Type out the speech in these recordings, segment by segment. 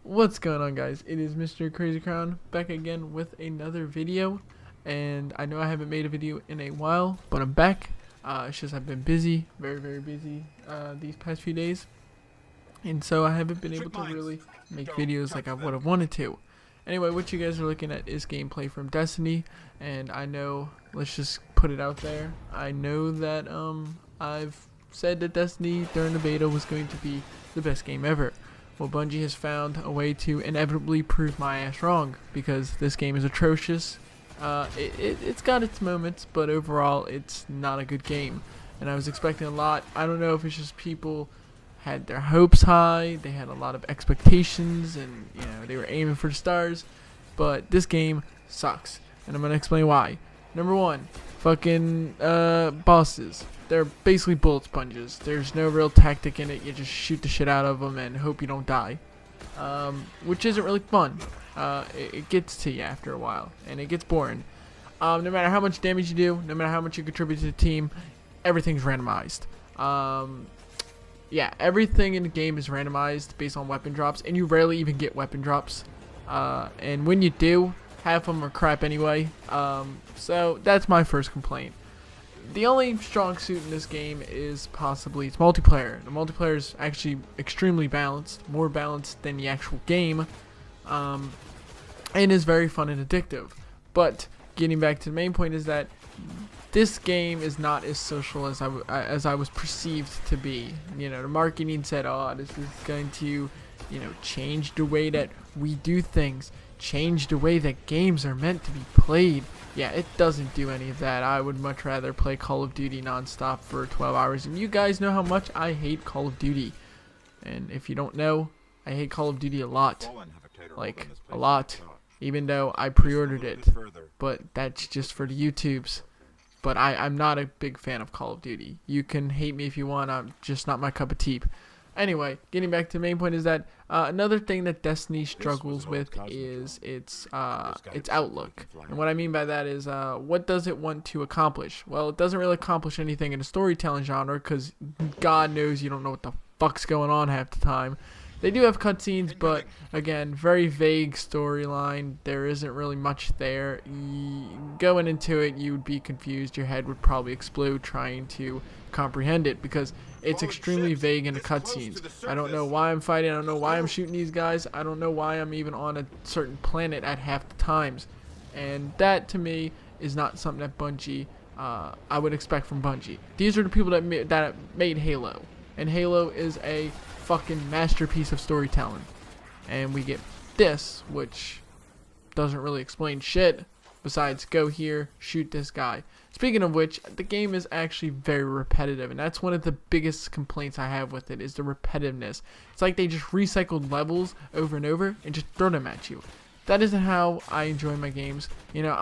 What's going on, guys? It is Mr. Crazy Crown back again with another video, and I know I haven't made a video in a while, but I'm back. It's just I've been busy, very busy these past few days, and so I haven't been able to really make videos like I would have wanted to. Anyway, what you guys are looking at is gameplay from Destiny, and I know, let's just put it out there, I know that I've said that Destiny during the beta was going to be the best game ever. Well, Bungie has found a way to inevitably prove my ass wrong, because this game is atrocious. It's got its moments, but overall it's not a good game, and I was expecting a lot. I don't know if it's just people had their hopes high, they had a lot of expectations, and you know, they were aiming for the stars, but this game sucks, and I'm gonna explain why. Number one, fucking bosses. They're basically bullet sponges. There's no real tactic in it. You just shoot the shit out of them and hope you don't die, which isn't really fun. It gets to you after a while, and it gets boring. No matter how much damage you do, no matter how much you contribute to the team, everything's randomized. Yeah, everything in the game is randomized based on weapon drops, and you rarely even get weapon drops. And when you do, half of them are crap anyway. So that's my first complaint. The only strong suit in this game is possibly its multiplayer. The multiplayer is actually extremely balanced, more balanced than the actual game, and is very fun and addictive. But getting back to the main point is that this game is not as social as I was perceived to be. You know, the marketing said, "Oh, this is going to, you know, change the way that we do things, change the way that games are meant to be played." Yeah, it doesn't do any of that. I would much rather play Call of Duty nonstop for 12 hours. And you guys know how much I hate Call of Duty. And if you don't know, I hate Call of Duty a lot. Like, a lot. Even though I pre-ordered it. But that's just for the YouTubes. But I'm not a big fan of Call of Duty. You can hate me if you want. I'm just not my cup of tea. Anyway, getting back to the main point is that another thing that Destiny struggles with is its outlook. And what I mean by that is, what does it want to accomplish? Well, it doesn't really accomplish anything in the storytelling genre, because God knows you don't know what the fuck's going on half the time. They do have cutscenes, but again, very vague storyline. There isn't really much there. Going into it, you would be confused. Your head would probably explode trying to comprehend it, because it's extremely vague in the cutscenes. I don't know why I'm fighting. I don't know why I'm shooting these guys. I don't know why I'm even on a certain planet at half the times. And that, to me, is not something that Bungie, I would expect from Bungie. These are the people that made Halo. And Halo is a fucking masterpiece of storytelling. And we get this, which doesn't really explain shit besides go here, shoot this guy. Speaking of which, the game is actually very repetitive, and that's one of the biggest complaints I have with it, is the repetitiveness. It's like they just recycled levels over and over and just throw them at you. That isn't how I enjoy my games. You know,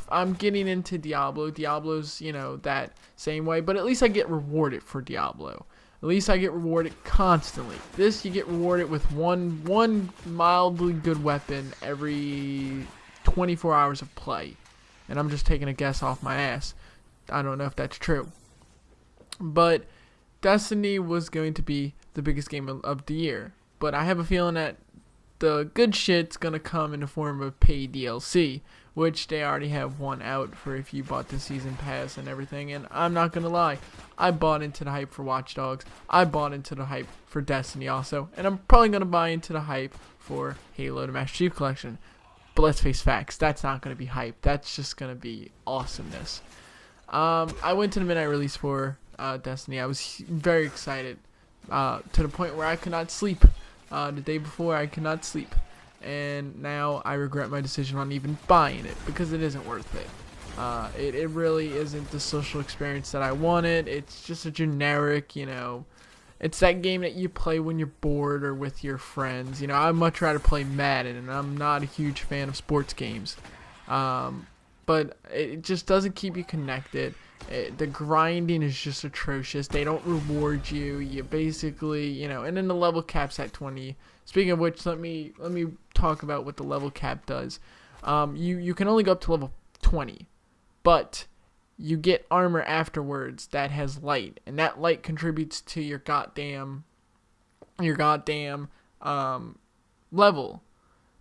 I'm getting into Diablo. Diablo's, you know, that same way, but at least I get rewarded for Diablo. At least I get rewarded constantly. This, you get rewarded with one mildly good weapon every 24 hours of play. And I'm just taking a guess off my ass. I don't know if that's true. But Destiny was going to be the biggest game of the year. But I have a feeling that the good shit's going to come in the form of paid DLC, which they already have one out for if you bought the season pass and everything. And I'm not going to lie, I bought into the hype for Watch Dogs. I bought into the hype for Destiny also. And I'm probably going to buy into the hype for Halo the Master Chief Collection. But let's face facts, that's not going to be hype. That's just going to be awesomeness. I went to the midnight release for Destiny. I was very excited to the point where I could not sleep. The day before, I could not sleep. And now I regret my decision on even buying it, because it isn't worth it. It really isn't the social experience that I wanted. It's just a generic, you know, it's that game that you play when you're bored or with your friends. You know, I'd much rather play Madden, and I'm not a huge fan of sports games. But it just doesn't keep you connected. The grinding is just atrocious. They don't reward you. You basically, you know, and then the level cap's at 20. Speaking of which, let me talk about what the level cap does. You can only go up to level 20, but you get armor afterwards that has light, and that light contributes to your goddamn level.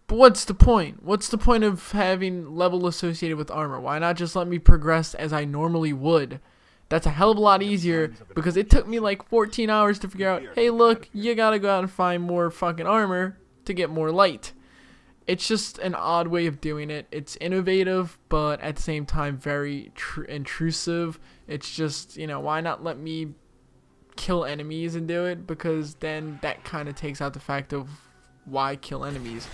But what's the point? What's the point of having level associated with armor? Why not just let me progress as I normally would? That's a hell of a lot easier, because it took me like 14 hours to figure out, hey look, you gotta go out and find more fucking armor to get more light. It's just an odd way of doing it. It's innovative, but at the same time very intrusive. It's just, why not let me kill enemies and do it? Because then that kind of takes out the fact of why kill enemies.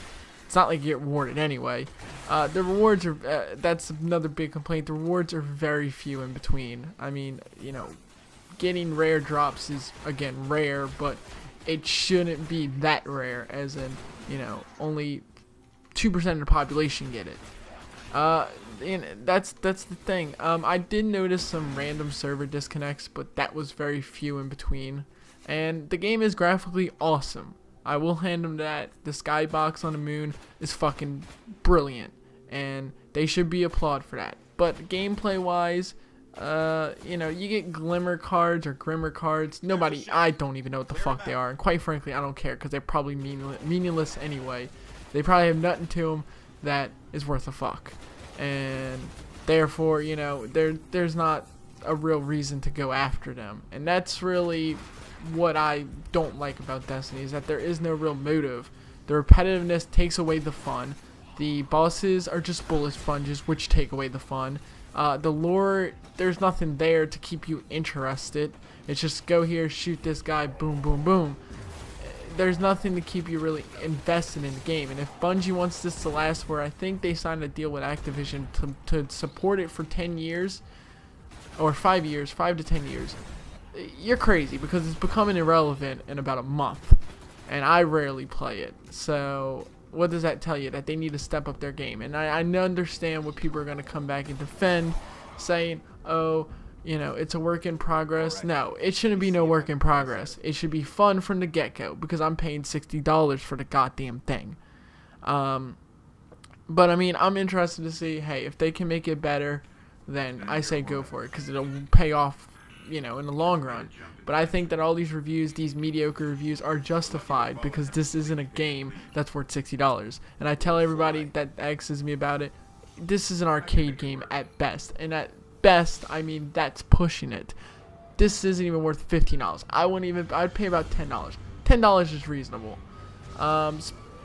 It's not like you get rewarded anyway. The rewards are, that's another big complaint. The rewards are very few in between. I mean, getting rare drops is, again, rare, but it shouldn't be that rare, as in, only 2% of the population get it. And that's the thing. I did notice some random server disconnects, but that was very few in between. And the game is graphically awesome. I will hand them that. The skybox on the moon is fucking brilliant, and they should be applauded for that. But gameplay wise, you get glimmer cards or grimmer cards. I don't even know what the fuck they are, and quite frankly I don't care, because they're probably meaningless anyway. They probably have nothing to them that is worth a fuck, and therefore there's not a real reason to go after them. And that's really what I don't like about Destiny, is that there is no real motive. The repetitiveness takes away the fun. The bosses are just bullet sponges, which take away the fun. The lore, there's nothing there to keep you interested. It's just go here, shoot this guy, boom, boom, boom. There's nothing to keep you really invested in the game. And if Bungie wants this to last, where I think they signed a deal with Activision to support it for 10 years, or 5 years, 5 to 10 years, you're crazy, because it's becoming irrelevant in about a month, and I rarely play it. So what does that tell you? That they need to step up their game. And I understand what people are going to come back and defend, saying, oh, it's a work in progress. No, it shouldn't be no work in progress. It should be fun from the get-go, because I'm paying $60 for the goddamn thing. But I mean, I'm interested to see, hey, if they can make it better, then I say go for it, because it'll pay off in the long run. But I think that all these reviews, these mediocre reviews, are justified, because this isn't a game that's worth $60. And I tell everybody that asks me about it, this is an arcade game at best, and at best, I mean, that's pushing it. This isn't even worth $15. I'd pay about $10. $10 is reasonable.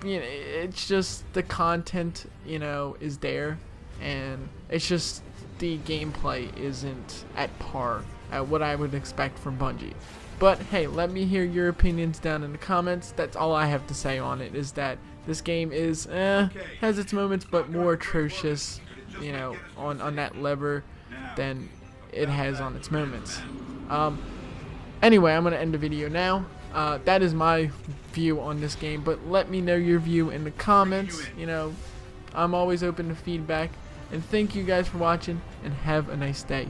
It's just the content, is there, and it's just the gameplay isn't at par at what I would expect from Bungie. But hey, let me hear your opinions down in the comments. That's all I have to say on it, is that this game is has its moments, but more atrocious, on that lever than it has on its moments. Anyway, I'm gonna end the video now. That is my view on this game, but let me know your view in the comments. I'm always open to feedback. And thank you guys for watching, and have a nice day.